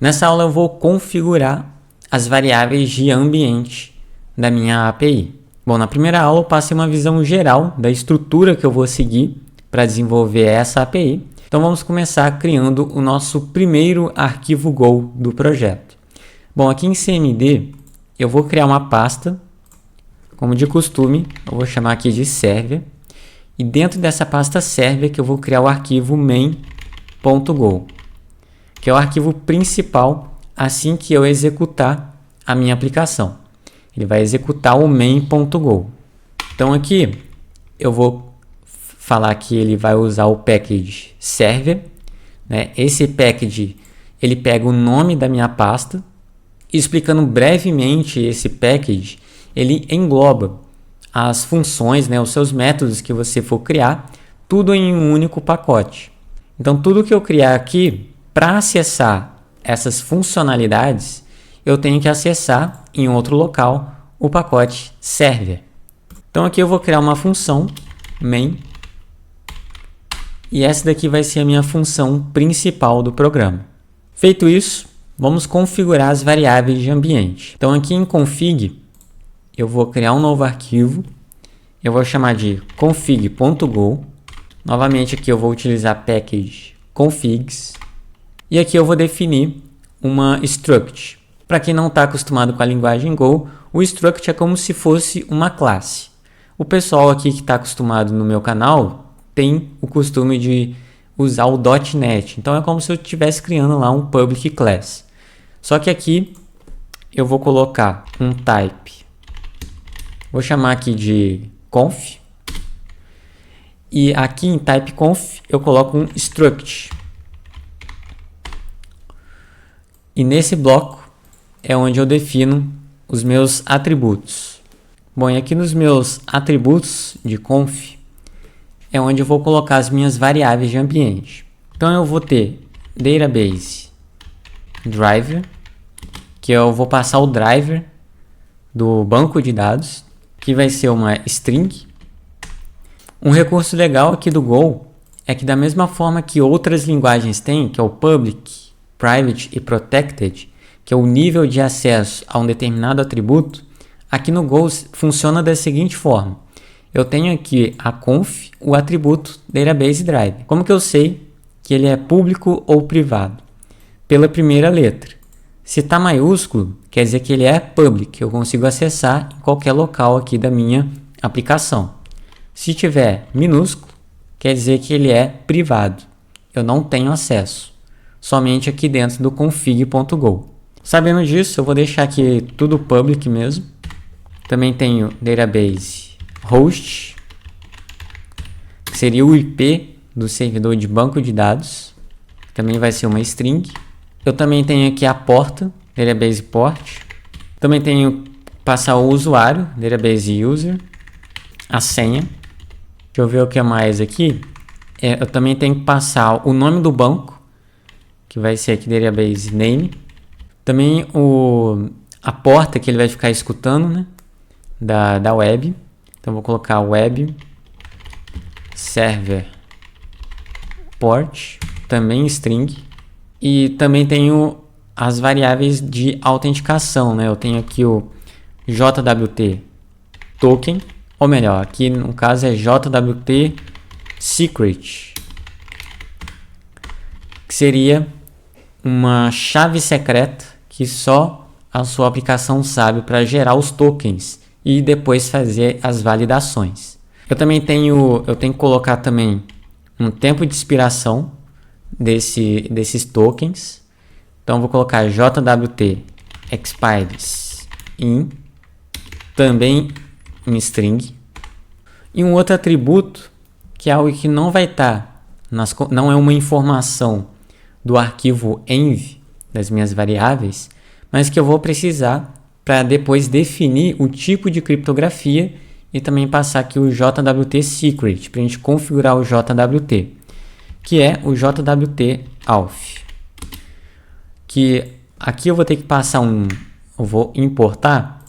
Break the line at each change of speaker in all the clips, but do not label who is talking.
Nessa aula eu vou configurar as variáveis de ambiente da minha API. Bom, na primeira aula eu passei uma visão geral da estrutura que eu vou seguir para desenvolver essa API. Então vamos começar criando o nosso primeiro arquivo Go do projeto. Bom, aqui em CMD eu vou criar uma pasta, como de costume, eu vou chamar aqui de server. E dentro dessa pasta server que eu vou criar o arquivo main.go, que é o arquivo principal assim que eu executar a minha aplicação. Ele vai executar o main.go. Então aqui eu vou falar que ele vai usar o package server, né? Esse package ele pega o nome da minha pasta. Explicando brevemente esse package, ele engloba as funções, né, os seus métodos que você for criar, tudo em um único pacote. Então, tudo que eu criar aqui, para acessar essas funcionalidades, eu tenho que acessar em outro local o pacote server. Então, aqui eu vou criar uma função main, e essa daqui vai ser a minha função principal do programa. Feito isso, vamos configurar as variáveis de ambiente. Então, aqui em config, eu vou criar um novo arquivo, eu vou chamar de config.go. Novamente aqui eu vou utilizar package configs. E aqui eu vou definir uma struct. Para quem não está acostumado com a linguagem Go, o struct é como se fosse uma classe. O pessoal aqui que está acostumado no meu canal tem o costume de usar o .NET. Então é como se eu estivesse criando lá um public class. Só que aqui eu vou colocar um type. Vou chamar aqui de conf. E aqui em type conf eu coloco um struct. E nesse bloco é onde eu defino os meus atributos. Bom, e aqui nos meus atributos de conf é onde eu vou colocar as minhas variáveis de ambiente. Então eu vou ter database driver, que eu vou passar o driver do banco de dados, que vai ser uma string. Um recurso legal aqui do Go é que da mesma forma que outras linguagens têm, que é o public, private e protected, que é o nível de acesso a um determinado atributo, aqui no Go funciona da seguinte forma. Eu tenho aqui a conf, o atributo database driver. Como que eu sei que ele é público ou privado? Pela primeira letra. Se está maiúsculo, quer dizer que ele é public, eu consigo acessar em qualquer local aqui da minha aplicação. Se tiver minúsculo, quer dizer que ele é privado, eu não tenho acesso, somente aqui dentro do config.go. Sabendo disso, eu vou deixar aqui tudo public mesmo. Também tenho database host, que seria o IP do servidor de banco de dados, também vai ser uma string. Eu também tenho aqui a porta, database port. Também tenho passar o usuário, database user, a senha. Deixa eu ver o que é mais aqui. Eu também tenho que passar o nome do banco, que vai ser aqui database name. Também a porta que ele vai ficar escutando, né, da web. Então vou colocar web server port, também string. E também tenho as variáveis de autenticação, né? Eu tenho aqui o JWT token, ou melhor, aqui no caso é JWT secret, que seria uma chave secreta que só a sua aplicação sabe para gerar os tokens e depois fazer as validações. Eu tenho que colocar também um tempo de expiração desses tokens. Então vou colocar JWT expires in, também em string. E um outro atributo que é algo que não vai estar não é uma informação do arquivo env das minhas variáveis, mas que eu vou precisar para depois definir o tipo de criptografia e também passar aqui o JWT secret para a gente configurar o JWT, que é o JWT auth, que aqui eu vou ter que passar eu vou importar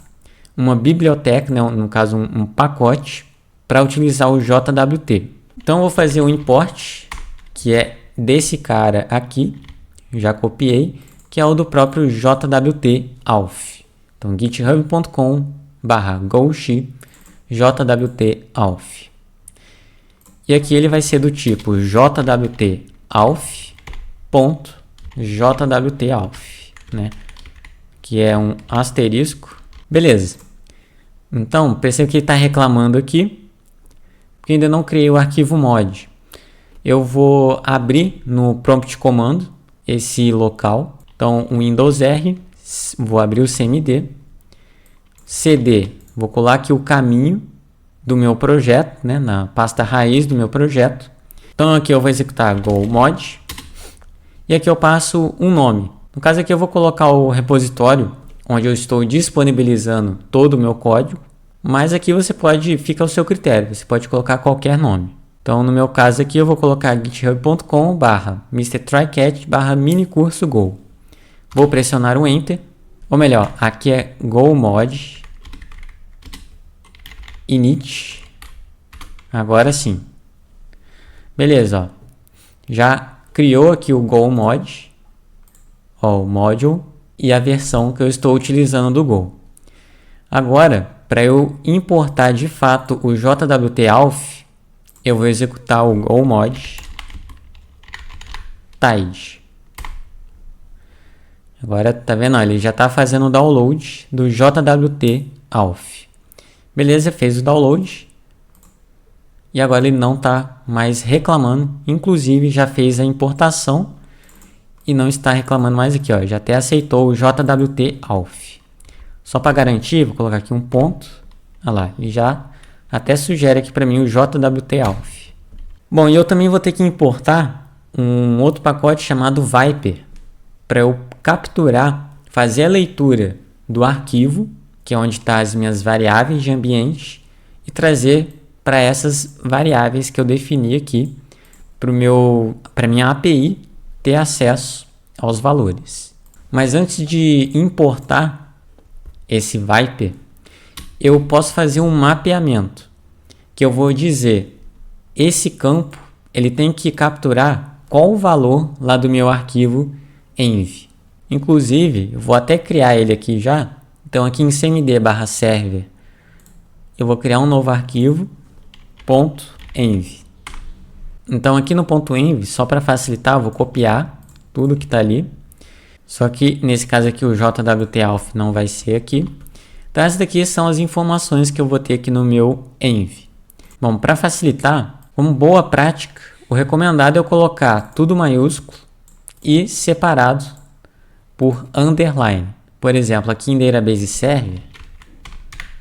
uma biblioteca, né, no caso um pacote, para utilizar o JWT. Então eu vou fazer o import, que é desse cara aqui, já copiei, que é o do próprio JWT-auth. Então, github.com/goshi JWT-auth. E aqui ele vai ser do tipo jwt-auth.jwt-auth, né? Que é um asterisco. Beleza. Então, percebe que ele está reclamando aqui, porque ainda não criei o arquivo mod. Eu vou abrir no prompt comando esse local. Então, Windows R, vou abrir o cmd, cd, vou colar aqui o caminho do meu projeto, né, na pasta raiz do meu projeto. Então, aqui eu vou executar go mod e aqui eu passo um nome. No caso aqui eu vou colocar o repositório onde eu estou disponibilizando todo o meu código, mas aqui fica ao seu critério, você pode colocar qualquer nome. Então, no meu caso aqui, eu vou colocar github.com/mrtricatch/minicurso-go. Vou pressionar o Enter, ou melhor, aqui é go mod init. Agora sim. Beleza, ó. Já criou aqui o go mod, ó, o module e a versão que eu estou utilizando do Go. Agora, para eu importar de fato o JWT-auth, eu vou executar o go mod tide. Agora, tá vendo? Ó, ele já está fazendo o download do JWT-auth. Beleza, fez o download. E agora ele não está mais reclamando. Inclusive, já fez a importação e não está reclamando mais aqui, ó. Já até aceitou o JWT-auth. Só para garantir, vou colocar aqui um ponto. Olha lá, ele já até sugere aqui para mim o JWT-auth. Bom, e eu também vou ter que importar um outro pacote chamado Viper para eu capturar, fazer a leitura do arquivo, que é onde estão as minhas variáveis de ambiente, e trazer para essas variáveis que eu defini aqui para minha API ter acesso aos valores. Mas antes de importar esse Viper, eu posso fazer um mapeamento, que eu vou dizer, esse campo ele tem que capturar qual o valor lá do meu arquivo env. Inclusive, eu vou até criar ele aqui já. Então aqui em cmd/server, eu vou criar um novo arquivo, .env. Então aqui no .env, só para facilitar, eu vou copiar tudo que está ali. Só que nesse caso aqui o JWT-auth não vai ser aqui. Então essas daqui são as informações que eu vou ter aqui no meu env. Bom, para facilitar, como boa prática, o recomendado é eu colocar tudo maiúsculo e separado por underline. Por exemplo, aqui em database server,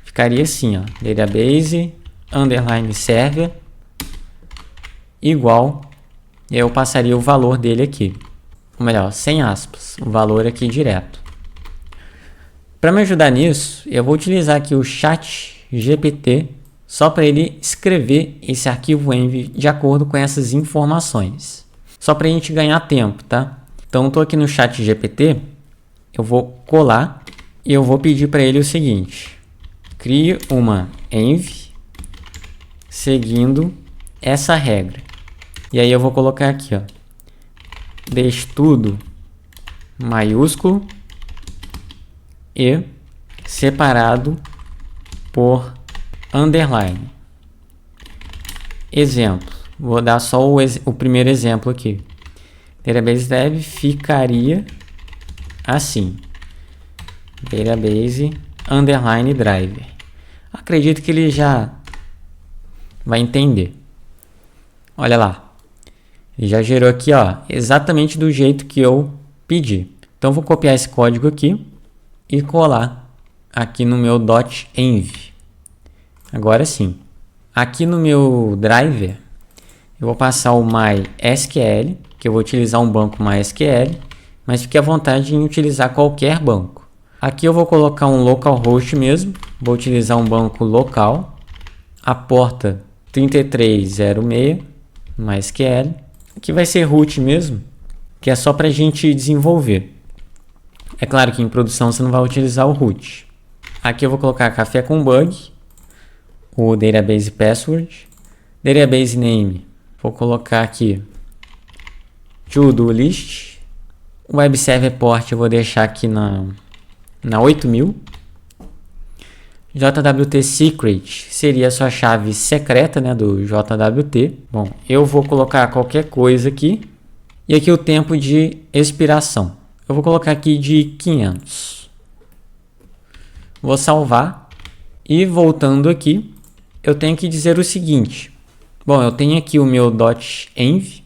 ficaria assim, ó, database underline server igual, e aí eu passaria o valor dele aqui. Ou melhor, sem aspas, o valor aqui direto. Para me ajudar nisso, eu vou utilizar aqui o ChatGPT só para ele escrever esse arquivo env de acordo com essas informações. Só para a gente ganhar tempo, tá? Então, estou aqui no ChatGPT, eu vou colar e eu vou pedir para ele o seguinte: crie uma env seguindo essa regra. E aí eu vou colocar aqui, ó, deixe tudo maiúsculo e separado por underline. Exemplo, vou dar só o primeiro exemplo aqui. Database dev ficaria assim, database underline driver. Acredito que ele já vai entender. Olha lá, ele já gerou aqui, ó, exatamente do jeito que eu pedi. Então vou copiar esse código aqui e colar aqui no meu .env. Agora sim, aqui no meu driver eu vou passar o MySQL, que eu vou utilizar um banco MySQL, mas fique à vontade em utilizar qualquer banco. Aqui eu vou colocar um localhost mesmo, vou utilizar um banco local, a porta 3306, MySQL, que vai ser root mesmo, que é só para a gente desenvolver. É claro que em produção você não vai utilizar o root. Aqui eu vou colocar café com bug, o database password, database name, vou colocar aqui to-do list, O Web Server Port eu vou deixar aqui na 8000. JWT Secret seria a sua chave secreta, né, do JWT. Bom, eu vou colocar qualquer coisa aqui. E aqui o tempo de expiração. Eu vou colocar aqui de 500. Vou salvar. E voltando aqui, eu tenho que dizer o seguinte. Bom, eu tenho aqui o meu .env.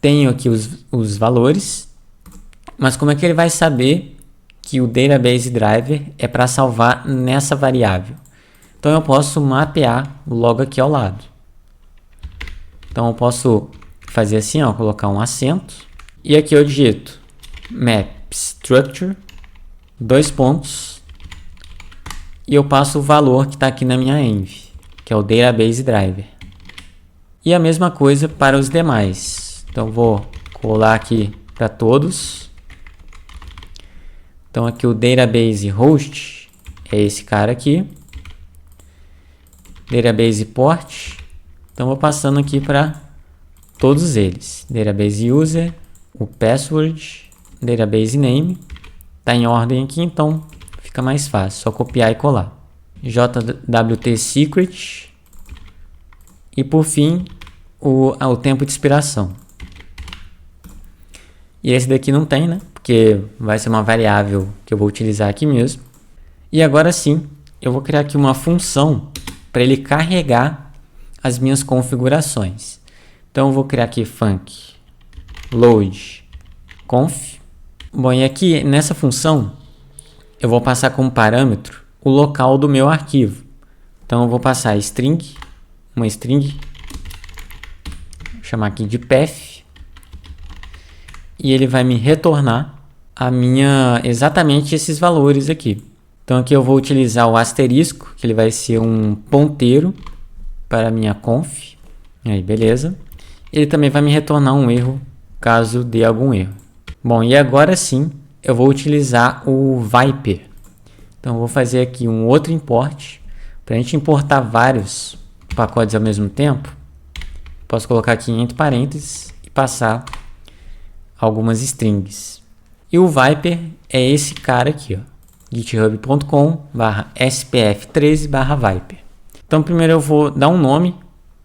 Tenho aqui os valores. Mas como é que ele vai saber que o database driver é para salvar nessa variável? Então eu posso mapear logo aqui ao lado. Então eu posso fazer assim, ó, colocar um acento. E aqui eu digito map structure, 2 pontos. E eu passo o valor que está aqui na minha env, que é o database driver. E a mesma coisa para os demais. Então vou colar aqui para todos. Então aqui o database host é esse cara aqui. Database port. Então vou passando aqui para todos eles. Database user, o password, database name. Está em ordem aqui, então fica mais fácil. Só copiar e colar. JWT secret. E por fim, o tempo de expiração. E esse daqui não tem, né? Porque vai ser uma variável que eu vou utilizar aqui mesmo. E agora sim, eu vou criar aqui uma função para ele carregar as minhas configurações. Então eu vou criar aqui func load conf. Bom, e aqui nessa função eu vou passar como parâmetro o local do meu arquivo. Então eu vou passar string, uma string, vou chamar aqui de path, e ele vai me retornar exatamente esses valores aqui. Então aqui eu vou utilizar o asterisco, que ele vai ser um ponteiro para a minha conf. Aí, beleza. Ele também vai me retornar um erro, caso dê algum erro. Bom, e agora sim, eu vou utilizar o Viper. Então eu vou fazer aqui um outro import, para a gente importar vários pacotes ao mesmo tempo. Posso colocar aqui entre parênteses e passar algumas strings. E o Viper é esse cara aqui, ó, github.com/spf13/viper. Então primeiro eu vou dar um nome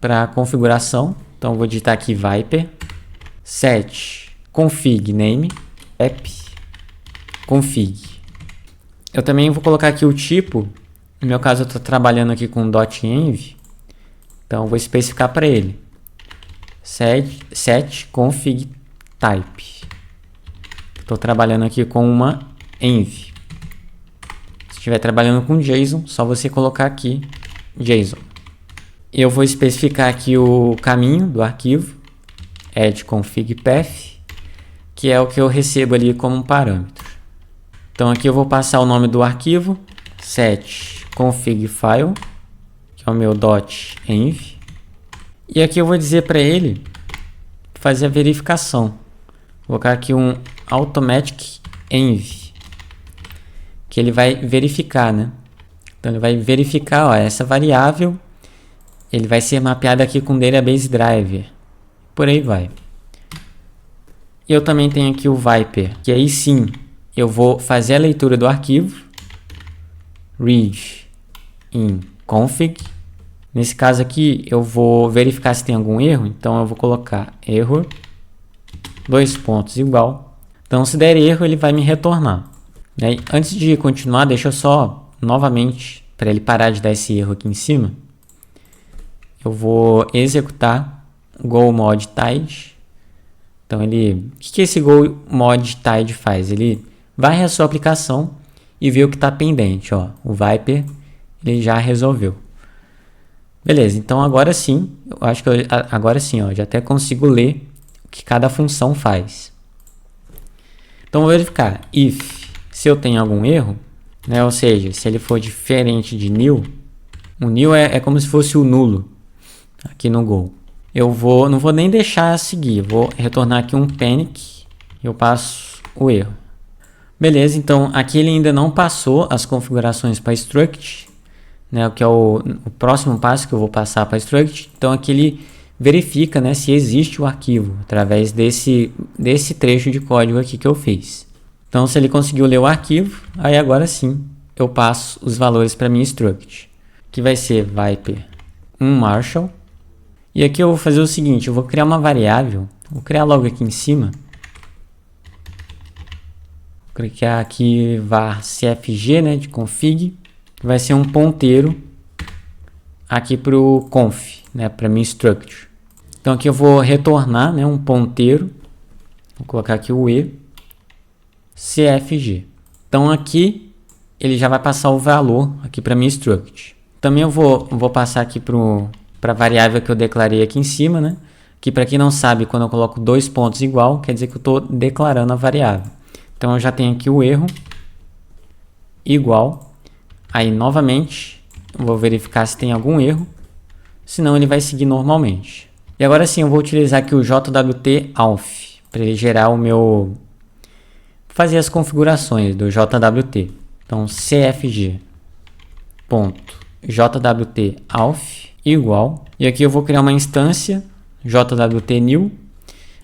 para a configuração. Então eu vou digitar aqui Viper set config name app config. Eu também vou colocar aqui o tipo. No meu caso eu estou trabalhando aqui com .env. Então eu vou especificar para ele set config type. Estou trabalhando aqui com uma env. Se estiver trabalhando com JSON, só você colocar aqui JSON. Eu vou especificar aqui o caminho do arquivo, add config path, que é o que eu recebo ali como um parâmetro. Então aqui eu vou passar o nome do arquivo, set config file, que é o meu .env. E aqui eu vou dizer para ele fazer a verificação. Vou colocar aqui um automatic env, que ele vai verificar, né? Então ele vai verificar, ó, essa variável, ele vai ser mapeado aqui com database driver. Por aí vai. E eu também tenho aqui o Viper, que aí sim eu vou fazer a leitura do arquivo, read in config. Nesse caso aqui eu vou verificar se tem algum erro, então eu vou colocar error, 2 pontos igual. Então se der erro ele vai me retornar. E aí, antes de continuar, deixa eu só novamente, para ele parar de dar esse erro aqui em cima, eu vou executar go mod tide. Então ele, o que esse go mod tide faz? Ele varre a sua aplicação e vê o que está pendente, ó. O Viper ele já resolveu. Beleza, então agora sim, eu acho que agora sim, ó, já até consigo ler o que cada função faz. Então vou verificar if, se eu tenho algum erro, né, ou seja, se ele for diferente de nil, o nil é como se fosse o nulo aqui no Go. Não vou nem deixar seguir, vou retornar aqui um panic e eu passo o erro. Beleza, então aqui ele ainda não passou as configurações para struct, né, que é o próximo passo que eu vou passar para struct. Então aqui ele verifica, né, se existe o arquivo através desse trecho de código aqui que eu fiz. Então, se ele conseguiu ler o arquivo, aí agora sim eu passo os valores para minha struct, que vai ser Viper 1 Marshall. E aqui eu vou fazer o seguinte, eu vou criar uma variável, vou criar logo aqui em cima. Vou clicar aqui var cfg, né, de config, que vai ser um ponteiro aqui para o conf, né, para minha struct. Então aqui eu vou retornar, né, um ponteiro, vou colocar aqui o e cfg. Então aqui ele já vai passar o valor aqui para minha struct. Também eu vou passar aqui para a variável que eu declarei aqui em cima, né? Que para quem não sabe, quando eu coloco dois pontos igual, quer dizer que eu estou declarando a variável. Então eu já tenho aqui o erro igual. Aí novamente eu vou verificar se tem algum erro, senão ele vai seguir normalmente. E agora sim eu vou utilizar aqui o jwt-auth para ele gerar o meu, fazer as configurações do jwt. Então cfg.jwt-auth igual, e aqui eu vou criar uma instância jwt-new.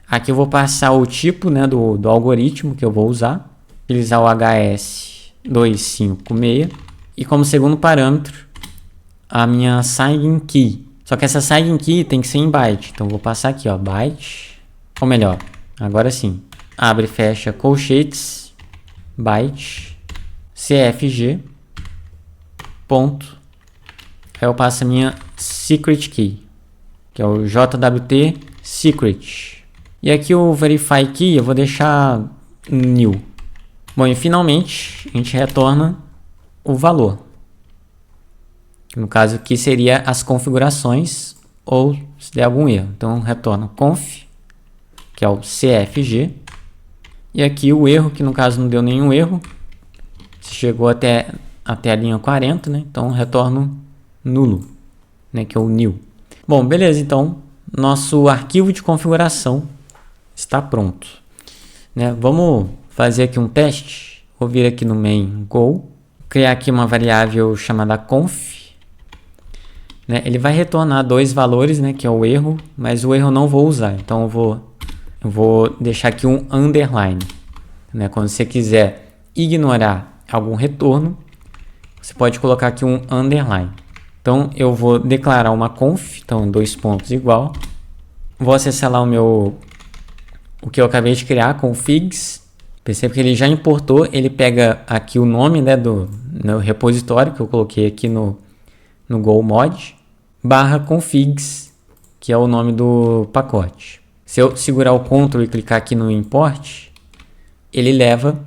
Aqui eu vou passar o tipo, né, do algoritmo que eu vou usar, utilizar o HS256, e como segundo parâmetro a minha sign key. Só que essa sign key tem que ser em byte, então eu vou passar aqui, ó, byte, ou melhor, agora sim, abre e fecha colchetes, byte, cfg, ponto, aí eu passo a minha secret key, que é o jwt secret. E aqui o verify key eu vou deixar new. Bom, e finalmente a gente retorna o valor. No caso aqui seria as configurações ou se der algum erro. Então retorna conf, que é o cfg. E aqui o erro, que no caso não deu nenhum erro. Chegou até a linha 40, né? Então retorno nulo, né? Que é o new. Bom, beleza, então nosso arquivo de configuração está pronto, né? Vamos fazer aqui um teste. Vou vir aqui no main go, criar aqui uma variável chamada conf, né? Ele vai retornar dois valores, né? Que é o erro, mas o erro eu não vou usar. Então eu vou deixar aqui um underline, né? Quando você quiser ignorar algum retorno, você pode colocar aqui um underline. Então eu vou declarar uma conf, então dois pontos igual. Vou acessar lá o que eu acabei de criar, configs. Percebe que ele já importou, ele pega aqui o nome, né, do repositório que eu coloquei aqui no go mod, barra configs, que é o nome do pacote. Se eu segurar o Ctrl e clicar aqui no import, ele leva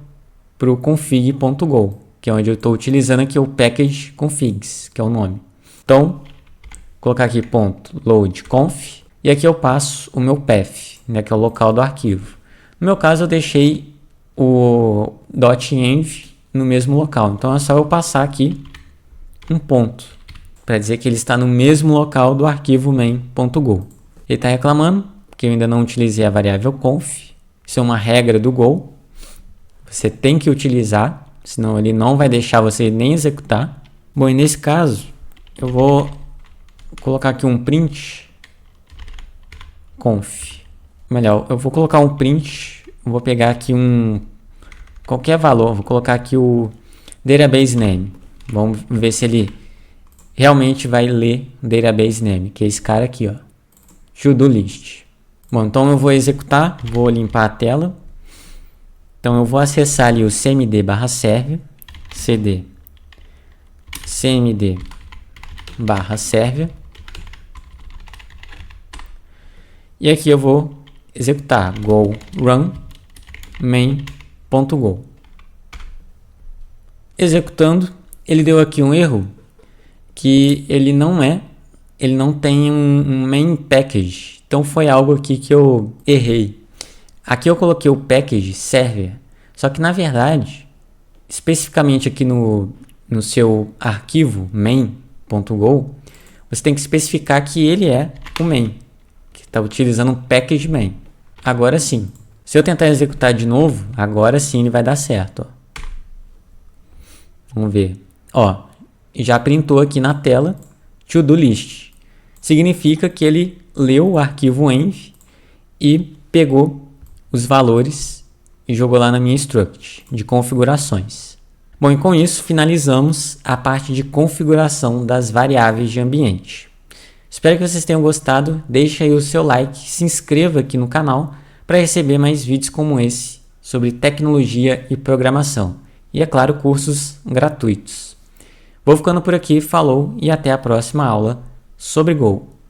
para o config.go, que é onde eu estou utilizando aqui o package configs, que é o nome. Então, vou colocar aqui .load_conf, e aqui eu passo o meu path, né, que é o local do arquivo. No meu caso, eu deixei o .env no mesmo local. Então, é só eu passar aqui um ponto, para dizer que ele está no mesmo local do arquivo main.go. Ele está reclamando, porque eu ainda não utilizei a variável conf. Isso é uma regra do Go. Você tem que utilizar, senão ele não vai deixar você nem executar. Bom, e nesse caso, eu vou colocar aqui um print conf. Melhor, eu vou colocar um print, eu vou pegar aqui qualquer valor, vou colocar aqui o database name. Vamos ver se ele realmente vai ler o database name, que é esse cara aqui, ó, to-do list. Bom, então eu vou executar, vou limpar a tela. Então eu vou acessar ali o cmd/server, cd cmd/server. E aqui eu vou executar go run main.go. Executando, ele deu aqui um erro que ele não tem um main package. Então foi algo aqui que eu errei. Aqui eu coloquei o package server, só que na verdade, especificamente aqui no seu arquivo main.go, você tem que especificar que ele é o main, que está utilizando um package main. Agora sim, se eu tentar executar de novo, agora sim ele vai dar certo. Ó. Vamos ver. Ó, já printou aqui na tela to-do list. Significa que ele leu o arquivo env e pegou os valores e jogou lá na minha struct de configurações. Bom, e com isso finalizamos a parte de configuração das variáveis de ambiente. Espero que vocês tenham gostado, deixe aí o seu like, se inscreva aqui no canal para receber mais vídeos como esse sobre tecnologia e programação. E, é claro, cursos gratuitos. Vou ficando por aqui, falou e até a próxima aula sobre Go.